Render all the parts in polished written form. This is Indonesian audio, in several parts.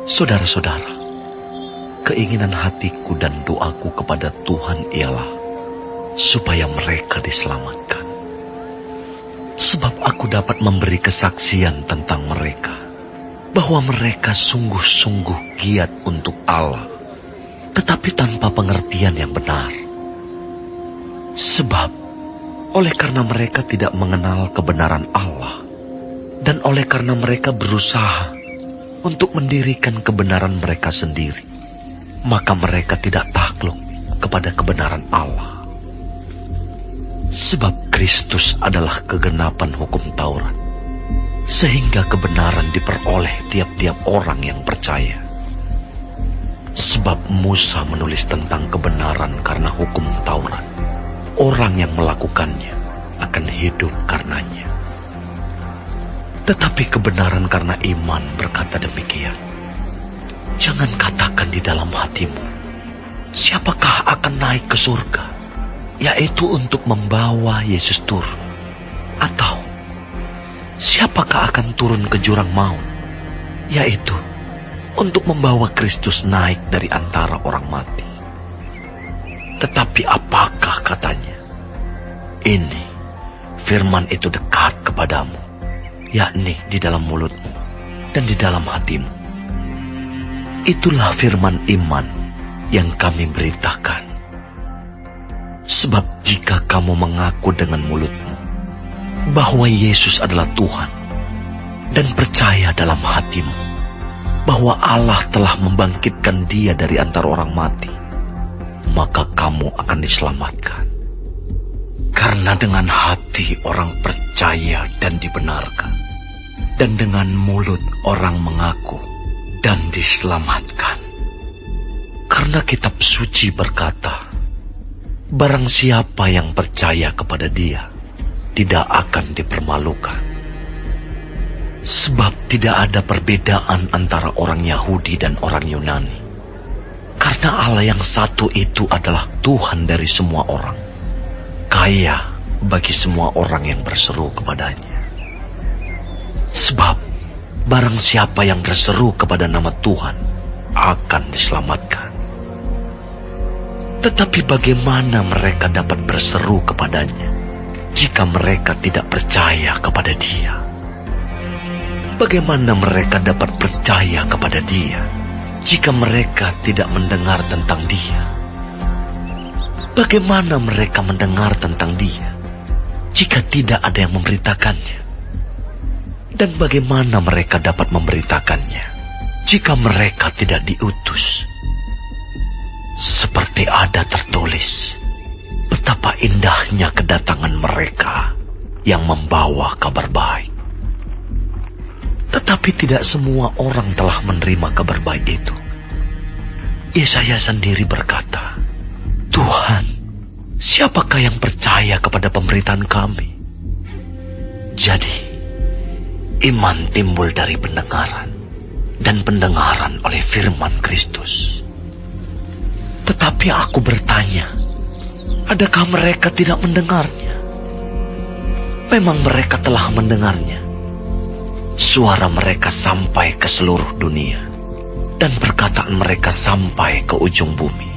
Saudara-saudara, keinginan hatiku dan doaku kepada Tuhan ialah supaya mereka diselamatkan. Sebab aku dapat memberi kesaksian tentang mereka, bahwa mereka sungguh-sungguh giat untuk Allah, tetapi tanpa pengertian yang benar. Sebab oleh karena mereka tidak mengenal kebenaran Allah, dan oleh karena mereka berusaha untuk mendirikan kebenaran mereka sendiri, maka mereka tidak takluk kepada kebenaran Allah. Sebab Kristus adalah kegenapan hukum Taurat, sehingga kebenaran diperoleh tiap-tiap orang yang percaya. Sebab Musa menulis tentang kebenaran karena hukum Taurat. Orang yang melakukannya akan hidup karenanya. Tetapi kebenaran karena iman berkata demikian. Jangan katakan di dalam hatimu, siapakah akan naik ke surga, yaitu untuk membawa Yesus turun. Atau, siapakah akan turun ke jurang maut, yaitu untuk membawa Kristus naik dari antara orang mati. Tetapi apakah katanya? Ini, firman itu dekat kepadamu, yakni di dalam mulutmu dan di dalam hatimu. Itulah firman iman yang kami beritakan. Sebab jika kamu mengaku dengan mulutmu bahwa Yesus adalah Tuhan, dan percaya dalam hatimu bahwa Allah telah membangkitkan Dia dari antara orang mati, maka kamu akan diselamatkan. Karena dengan hati orang percaya dan dibenarkan, dan dengan mulut orang mengaku dan diselamatkan. Karena kitab suci berkata, barang siapa yang percaya kepada Dia tidak akan dipermalukan. Sebab tidak ada perbedaan antara orang Yahudi dan orang Yunani. Karena Allah yang satu itu adalah Tuhan dari semua orang, kaya bagi semua orang yang berseru kepadanya. Sebab barang siapa yang berseru kepada nama Tuhan akan diselamatkan. Tetapi bagaimana mereka dapat berseru kepadanya jika mereka tidak percaya kepada Dia? Bagaimana mereka dapat percaya kepada Dia jika mereka tidak mendengar tentang Dia? Bagaimana mereka mendengar tentang Dia jika tidak ada yang memberitakannya? Dan bagaimana mereka dapat memberitakannya jika mereka tidak diutus? Seperti ada tertulis, betapa indahnya kedatangan mereka yang membawa kabar baik. Tetapi tidak semua orang telah menerima kabar baik itu. Yesaya sendiri berkata, Tuhan, siapakah yang percaya kepada pemberitaan kami? Jadi, iman timbul dari pendengaran, dan pendengaran oleh firman Kristus. Tetapi aku bertanya, adakah mereka tidak mendengarnya? Memang mereka telah mendengarnya. Suara mereka sampai ke seluruh dunia, dan perkataan mereka sampai ke ujung bumi.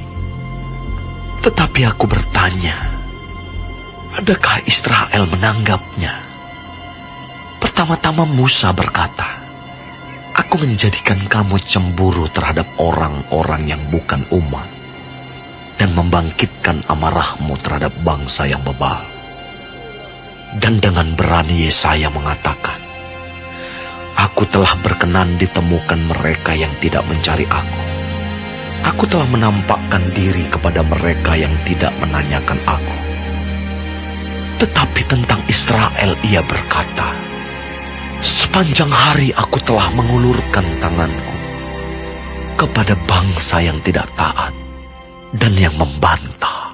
Tetapi aku bertanya, adakah Israel menanggapnya? Pertama-tama Musa berkata, aku menjadikan kamu cemburu terhadap orang-orang yang bukan umat, dan membangkitkan amarahmu terhadap bangsa yang bebal. Dan dengan berani Yesaya mengatakan, aku telah berkenan ditemukan mereka yang tidak mencari aku. Aku telah menampakkan diri kepada mereka yang tidak menanyakan aku. Tetapi tentang Israel ia berkata, sepanjang hari aku telah mengulurkan tanganku kepada bangsa yang tidak taat dan yang membantah.